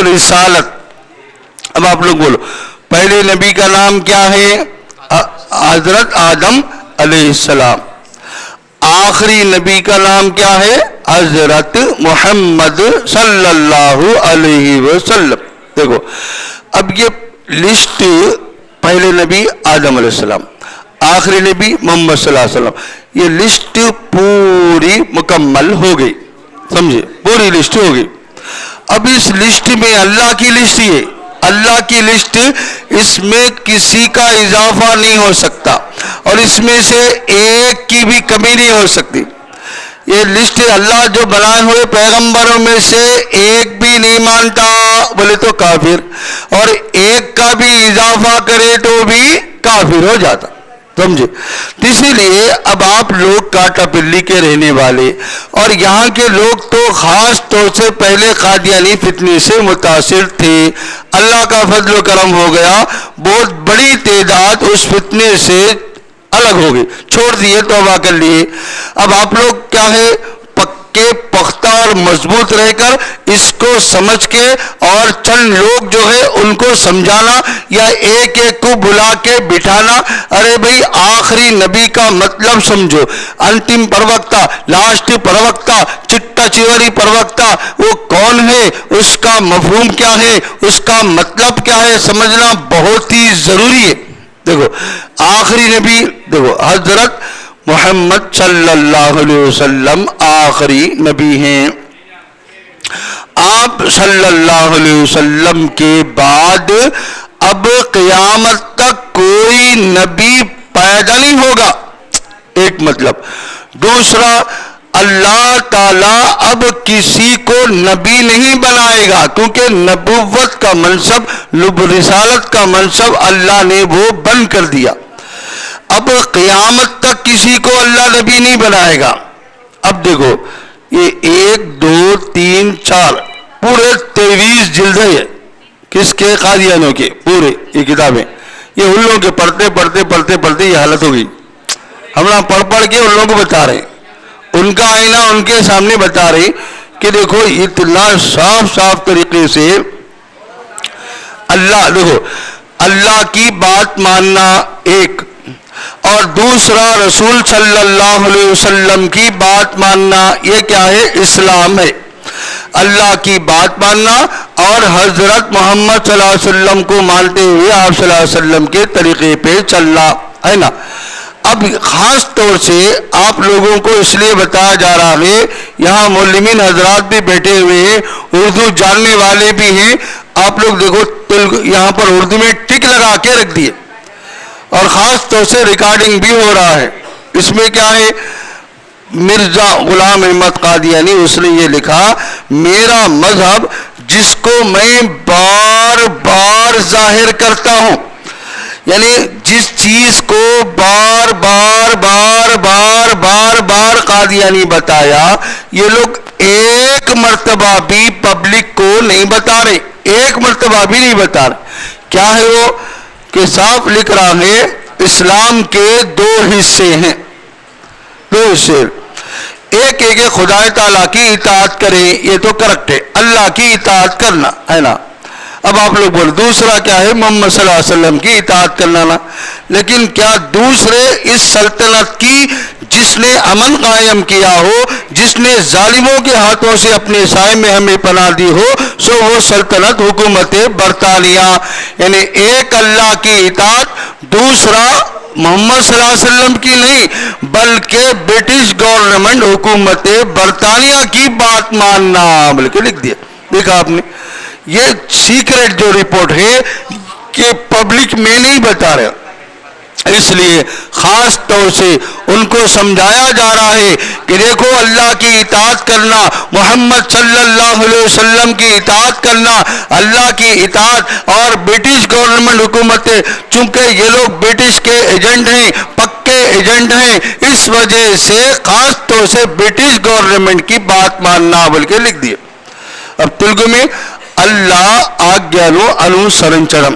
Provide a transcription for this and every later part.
رسالت. اب آپ لوگ بولو پہلے نبی کا نام کیا ہے؟ حضرت آدم علیہ السلام. آخری نبی کا نام کیا ہے؟ حضرت محمد صلی اللہ علیہ وسلم. دیکھو اب یہ لسٹ، پہلے نبی آدم علیہ السلام، آخری نبی محمد صلی اللہ علیہ وسلم، یہ لسٹ پوری مکمل ہو گئی. سمجھے؟ پوری لسٹ ہو گئی. اب اس لسٹ میں اللہ کی لسٹ، یہ اللہ کی لسٹ، اس میں کسی کا اضافہ نہیں ہو سکتا اور اس میں سے ایک کی بھی کمی نہیں ہو سکتی. یہ لسٹ اللہ جو بنائے ہوئے پیغمبروں میں سے ایک بھی نہیں مانتا بولے تو کافر، اور ایک کا بھی اضافہ کرے تو بھی کافر ہو جاتا. سمجھے؟ اسی لیے اب آپ لوگ کاٹا پلی کے رہنے والے اور یہاں کے لوگ تو خاص طور سے پہلے قادیانی فتنے سے متاثر تھے. اللہ کا فضل و کرم ہو گیا، بہت بڑی تعداد اس فتنے سے الگ ہو گئی، چھوڑ دیے، توبہ کر لیے. اب آپ لوگ کیا ہے پکے پختہ اور مضبوط رہ کر اس کو سمجھ کے اور چند لوگ جو ہے ان کو سمجھانا یا ایک ایک کو بلا کے بٹھانا، ارے بھئی آخری نبی کا مطلب سمجھو، انتم پروکتا، لاسٹ پروکتا، چٹا چوری پروکتا وہ کون ہے، اس کا مفہوم کیا ہے، اس کا مطلب کیا ہے، سمجھنا بہت ہی ضروری ہے. دیکھو آخری نبی، دیکھو حضرت محمد صلی اللہ علیہ وسلم آخری نبی ہیں. آپ صلی اللہ علیہ وسلم کے بعد اب قیامت تک کوئی نبی پیدا نہیں ہوگا، ایک مطلب. دوسرا، اللہ تعالیٰ اب کسی کو نبی نہیں بنائے گا کیونکہ نبوت کا منصب، رسالت کا منصب اللہ نے وہ بند کر دیا. اب قیامت تک کسی کو اللہ نبی نہیں بنائے گا. اب دیکھو یہ 1 2 3 4 پورے 23 جلدیں ہیں کس کے؟ قادیانیوں کے. پورے یہ کتابیں یہ ان لوگوں کے پڑھتے یہ حالت ہو گئی. ہم نہ پڑھ کے ان لوگوں کو بتا رہے ہیں، ان کا آئینہ ان کے سامنے بتا رہے کہ دیکھو اتنا صاف طریقے سے اللہ، دیکھو اللہ کی بات ماننا ایک، اور دوسرا رسول صلی اللہ علیہ وسلم کی بات ماننا، یہ کیا ہے؟ اسلام ہے. اللہ کی بات ماننا اور حضرت محمد صلی اللہ علیہ وسلم کو مانتے ہوئے آپ صلی اللہ علیہ وسلم کے طریقے پہ چلنا ہے نا. اب خاص طور سے آپ لوگوں کو اس لیے بتایا جا رہا ہے، یہاں معلمین حضرات بھی بیٹھے ہوئے ہیں، اردو جاننے والے بھی ہیں. آپ لوگ دیکھو یہاں پر اردو میں ٹک لگا کے رکھ دیے اور خاص طور سے ریکارڈنگ بھی ہو رہا ہے. اس میں کیا ہے؟ مرزا غلام احمد قادیانی اس نے یہ لکھا، میرا مذہب جس کو میں بار بار ظاہر کرتا ہوں، یعنی جس چیز کو بار بار قادیانی بتایا، یہ لوگ ایک مرتبہ بھی پبلک کو نہیں بتا رہے، ایک مرتبہ بھی نہیں بتا رہے. کیا ہے وہ؟ کہ صاف لکھ رہا ہے اسلام کے 2 حصے ہیں، 2 حصے. ایک ہے کہ خدا تعالیٰ کی اطاعت کریں، یہ تو کریکٹ ہے، اللہ کی اطاعت کرنا ہے نا. اب آپ لوگ بولے دوسرا کیا ہے؟ محمد صلی اللہ علیہ وسلم کی اطاعت کرنا نا. لیکن کیا دوسرے اس سلطنت کی جس نے امن قائم کیا ہو، جس نے ظالموں کے ہاتھوں سے اپنے سائے میں ہمیں پناہ دی ہو، سو وہ سلطنت حکومت برطانیہ، یعنی ایک اللہ کی اطاعت، دوسرا محمد صلی اللہ علیہ وسلم کی نہیں بلکہ برٹش گورنمنٹ حکومت برطانیہ کی بات ماننا، بلکہ لکھ دیا. دیکھا آپ نے، یہ سیکریٹ جو رپورٹ ہے کہ پبلک میں نہیں بتا رہا، اس لیے خاص طور سے ان کو سمجھایا جا رہا ہے کہ دیکھو اللہ کی اطاعت کرنا، محمد صلی اللہ علیہ وسلم کی اطاعت کرنا، اللہ کی اطاعت اور برٹش گورنمنٹ حکومت، چونکہ یہ لوگ برٹش کے ایجنٹ ہیں، پکے ایجنٹ ہیں، اس وجہ سے خاص طور سے برٹش گورنمنٹ کی بات ماننا بلکہ لکھ دیا. اب تلگو میں اللہ آگیانو انوسرنچرم،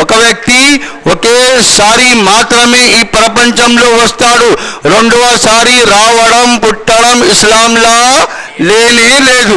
ఒక వ్యక్తి ఒకేసారి మాత్రమే ఈ ప్రపంచంలో వస్తాడు, రెండవసారి రావడం పుట్టడం ఇస్లాంలా లేనే లేదు.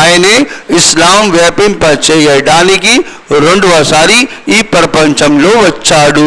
ఆయనే ఇస్లాం వ్యాపింపచేయడానికి రెండవసారి ఈ ప్రపంచంలో వచ్చాడు.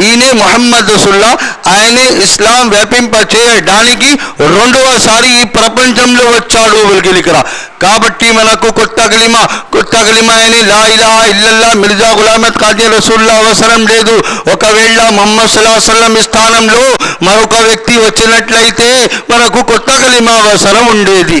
ఈయనే మొహమ్మద్ రసూలుల్లాహ్, ఆయనే ఇస్లాం వ్యాపింపచేయడానికి రెండవసారి ఈ ప్రపంచంలో వచ్చాడు బల్కి లిఖరా. కాబట్టి మనకు కొత్త కలిమా అని లా ఇలాహా ఇల్లల్లాహ్ మిర్జా గులాం అహ్మద్ కాదియానీ రసూలుల్లాహ్ అవసరం లేదు. ఒకవేళ ముహమ్మద్ సల్లల్లాహు అలైహి వసల్లం స్థానంలో మరొక వ్యక్తి వచ్చినట్లయితే మనకు కొత్త కలిమా అవసరం ఉండేది.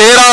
13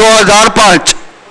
2005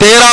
13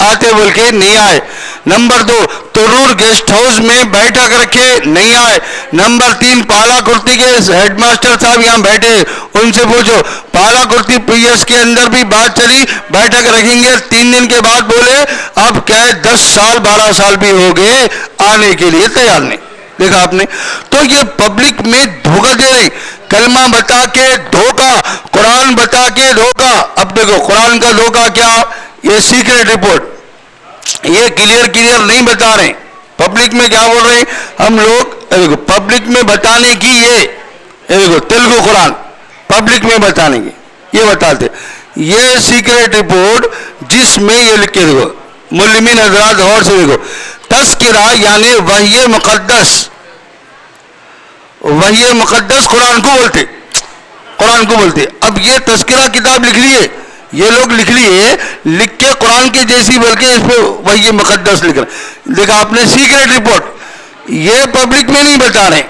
آتے بول کے نہیں آئے. نمبر 2 ترور گیسٹ ہاؤس میں بیٹھک رکھے, نہیں آئے. نمبر 3 پالا کرتی کے ہیڈ ماسٹر صاحب یہاں بیٹھے, ان سے پوچھو پالا کرتی پی ایس کے اندر بھی بات چلی بیٹھک رکھیں گے, 3 دن کے بعد بولے اب کیا 10 سال 12 سال بھی ہو گئے آنے کے لیے تیار نہیں. دیکھا آپ نے, تو یہ پبلک میں دھوکہ دے رہے, کلمہ بتا کے دھوکہ, قرآن بتا کے دھوکہ. اب دیکھو قرآن کا دھوکہ کیا, یہ سیکریٹ رپورٹ, یہ کلیئر نہیں بتا رہے. پبلک میں کیا بول رہے ہیں ہم لوگ, دیکھو پبلک میں بتانے کی یہ دیکھو تیلگو قرآن پبلک میں بتانے کی یہ بتاتے, یہ سیکریٹ رپورٹ جس میں یہ لکھ کے دیکھو معلمین حضرات غور سے دیکھو, تذکرہ یعنی وحی مقدس, وحی مقدس قرآن کو بولتے. اب یہ تذکرہ کتاب لکھ لیے یہ لوگ, لکھ کے قرآن کے جیسی بلکہ اس پہ وحی مقدس لکھ رہے. دیکھا آپ نے سیکریٹ رپورٹ, یہ پبلک میں نہیں بتا رہے,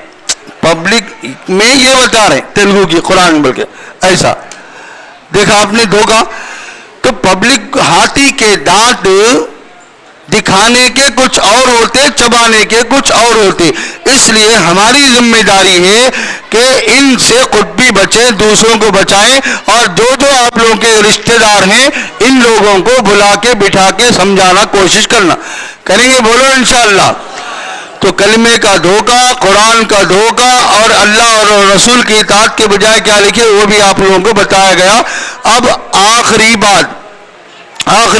پبلک میں یہ بتا رہے تیلگو کی قرآن بلکہ ایسا. دیکھا آپ نے دھوکہ. تو پبلک ہاتھی کے دانت دکھانے کے کچھ اور ہوتے, چبانے کے کچھ اور ہوتے. اس لیے ہماری ذمہ داری ہے کہ ان سے خود بھی بچیں, دوسروں کو بچائیں, اور جو آپ لوگوں کے رشتہ دار ہیں ان لوگوں کو بلا کے بٹھا کے سمجھانا کوشش کریں گے. بولو انشاءاللہ. تو کلمے کا دھوکہ, قرآن کا دھوکہ, اور اللہ اور رسول کی اطاعت کے بجائے کیا لکھے وہ بھی آپ لوگوں کو بتایا گیا. اب آخری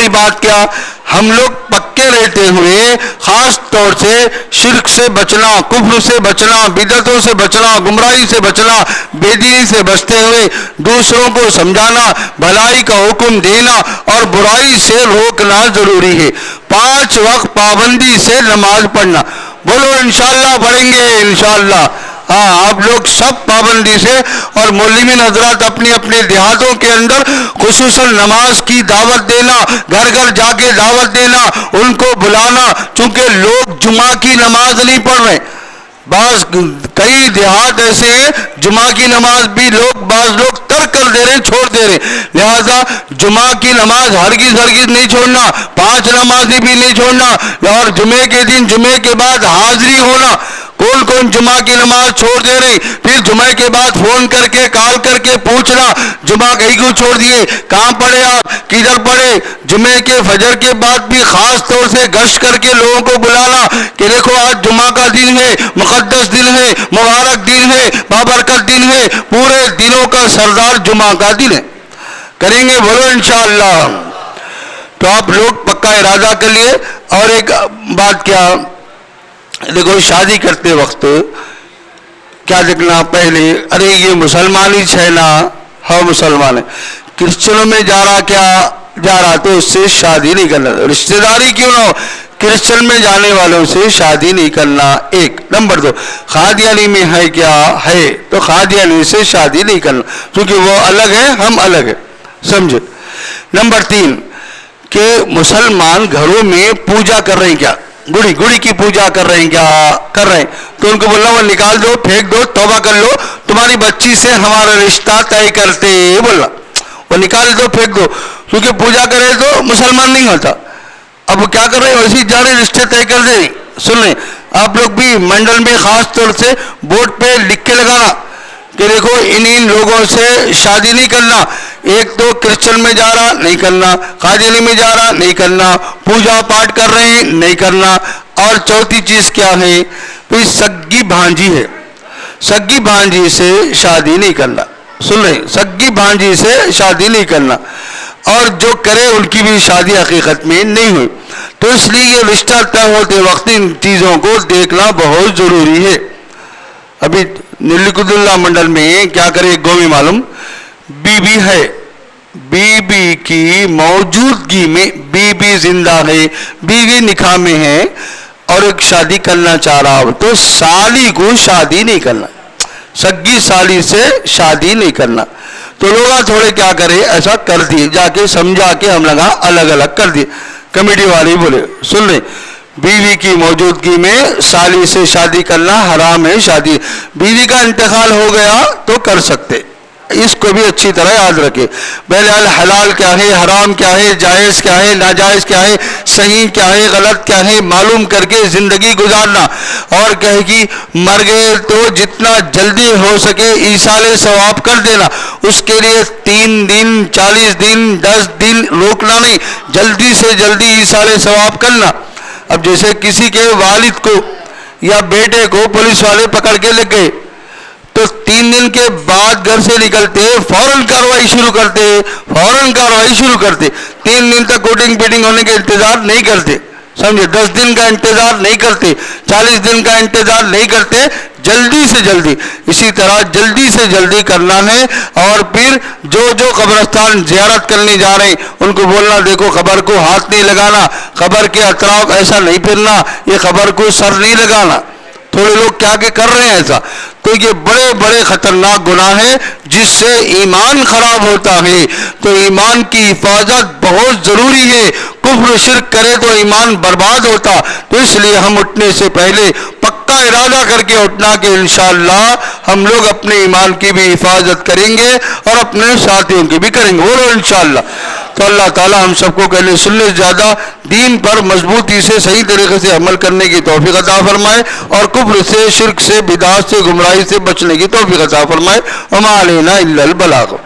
بات کیا, ہم لوگ پکے رہتے ہوئے خاص طور سے شرک سے بچنا, کفر سے بچنا, بدعتوں سے بچنا, گمراہی سے بچنا, بے دینی سے بچتے ہوئے دوسروں کو سمجھانا, بھلائی کا حکم دینا اور برائی سے روکنا ضروری ہے. 5 وقت پابندی سے نماز پڑھنا. بولو انشاءاللہ پڑھیں گے انشاءاللہ. ہاں آپ لوگ سب پابندی سے, اور معلمین حضرات اپنی اپنے دیہاتوں کے اندر خصوصاً نماز کی دعوت دینا, گھر گھر جا کے دعوت دینا, ان کو بلانا, چونکہ لوگ جمعہ کی نماز نہیں پڑھ رہے. کئی دیہات ایسے ہیں جمعہ کی نماز بھی بعض لوگ ترک کر دے رہے ہیں, چھوڑ دے رہے ہیں. لہذا جمعہ کی نماز ہرگز نہیں چھوڑنا, 5 نمازیں بھی نہیں چھوڑنا, اور جمعے کے دن جمعے کے بعد حاضری ہونا. کون جمعہ کی نماز چھوڑ دے رہی, پھر جمعے کے بعد فون کر کے کال کر کے پوچھنا جمعہ کہیں کیوں چھوڑ دیے, کہاں پڑھے آپ, کدھر پڑھے. جمعے کے فجر کے بعد بھی خاص طور سے گشت کر کے لوگوں کو بلانا کہ دیکھو آج جمعہ کا دن ہے, مقدس دن ہے, مبارک دن ہے, بابرکت دن ہے, پورے دنوں کا سردار جمعہ کا دن ہے. کریں گے بولو انشاءاللہ. تو آپ لوگ پکا ارادہ کر لیے. اور ایک بات کیا, دیکھو شادی کرتے وقت کیا دیکھنا پہلے, ارے یہ مسلمان ہی ہے نا, ہاں مسلمان ہے, کرسچنوں میں جا رہا تو اس سے شادی نہیں کرنا. رشتہ داری کیوں نہ ہو, کرسچن میں جانے والوں سے شادی نہیں کرنا. 1 نمبر 2 قادیانی میں ہے کیا ہے تو قادیانی سے شادی نہیں کرنا, کیونکہ وہ الگ ہے ہم الگ ہیں, سمجھے. نمبر 3 کہ مسلمان گھروں میں پوجا کر رہے ہیں, کیا گڑی کی پوجا کر رہے ہیں, کیا کر رہے ہیں, تو ان کو بولنا وہ نکال دو, پھینک دو, توبہ کر لو, تمہاری بچی سے ہمارا رشتہ طے کرتے, بولنا وہ نکال دو, پھینک دو, کیونکہ پوجا کرے تو مسلمان نہیں ہوتا. اب وہ کیا کر رہے ہیں, ویسے جا رہے رشتے طے کر دیں. سن لیں آپ لوگ بھی منڈل میں خاص طور سے بورڈ پہ لکھ کے لگانا کہ دیکھو ان لوگوں سے شادی نہیں کرنا. ایک تو کرسچن میں جا رہا نہیں کرنا, قادیانی میں جا رہا نہیں کرنا, پوجا پاٹ کر رہے ہیں نہیں کرنا. اور چوتھی چیز کیا ہے, کوئی سگی بھانجی ہے, سگی بھانجی سے شادی نہیں کرنا. سن رہے, سگی بھانجی سے شادی نہیں کرنا, اور جو کرے ان کی بھی شادی حقیقت میں نہیں ہوئی. تو اس لیے یہ رشتہ طے ہوتے وقت ان چیزوں کو دیکھنا بہت ضروری ہے. ابھی نیلکنٹھ اللہ منڈل میں کیا کرے, گومی معلوم بی بی ہے, بی بی کی موجودگی میں بی بی زندہ ہے, بیوی نکاح میں ہے اور ایک شادی کرنا چاہ رہا ہو تو سالی کو شادی نہیں کرنا, سگی سالی سے شادی نہیں کرنا. تو لوگ تھوڑے کیا کرے, ایسا کر دیے, جا کے سمجھا کے ہم لگا الگ الگ کر دیے. کمیٹی والے بولے سن لیں, بیوی کی موجودگی میں سالی سے شادی کرنا حرام ہے. شادی بیوی کا انتقال ہو گیا تو کر سکتے, اس کو بھی اچھی طرح یاد رکھے. بہرحال حلال کیا ہے، حرام کیا ہے، جائز کیا ہے، ناجائز کیا ہے، صحیح کیا ہے، غلط کیا ہے، معلوم کر کے زندگی گزارنا. اور کہے کہ مر گئے تو جتنا جلدی ہو سکے ایصال ثواب کر دینا. اس کے لیے 3 دن 40 دن 10 دن روکنا نہیں، جلدی سے جلدی ایصال ثواب کرنا. اب جیسے کسی کے والد کو یا بیٹے کو پولیس والے پکڑ کے لے گئے تو 3 دن کے بعد گھر سے نکلتے فوراً کارروائی شروع کرتے. 3 دن تک کوٹنگ پیٹنگ ہونے کا انتظار نہیں کرتے، سمجھے. 10 دن کا انتظار نہیں کرتے، 40 دن کا انتظار نہیں کرتے، جلدی سے جلدی. اسی طرح جلدی سے جلدی کرنا ہے. اور پھر جو قبرستان زیارت کرنے جا رہے ہیں ان کو بولنا دیکھو قبر کو ہاتھ نہیں لگانا، قبر کے اطراف ایسا نہیں پھرنا، یہ قبر کو سر نہیں لگانا. تھوڑے لوگ کیا کہ کر رہے ہیں ایسا. تو یہ بڑے بڑے خطرناک گناہ ہیں جس سے ایمان خراب ہوتا ہے. تو ایمان کی حفاظت بہت ضروری ہے. کفر شرک کرے تو ایمان برباد ہوتا. تو اس لیے ہم اٹھنے سے پہلے پکا ارادہ کر کے اٹھنا کہ انشاءاللہ ہم لوگ اپنے ایمان کی بھی حفاظت کریں گے اور اپنے ساتھیوں کی بھی کریں گے، بولو انشاءاللہ. تو اللہ تعالی ہم سب کو کہنے سننے سے زیادہ دین پر مضبوطی سے صحیح طریقے سے عمل کرنے کی توفیق عطا فرمائے اور کفر سے، شرک سے، بدعات سے، گمراہی سے بچنے کی توفیق عطا فرمائے. وما علینا الا البلاغ.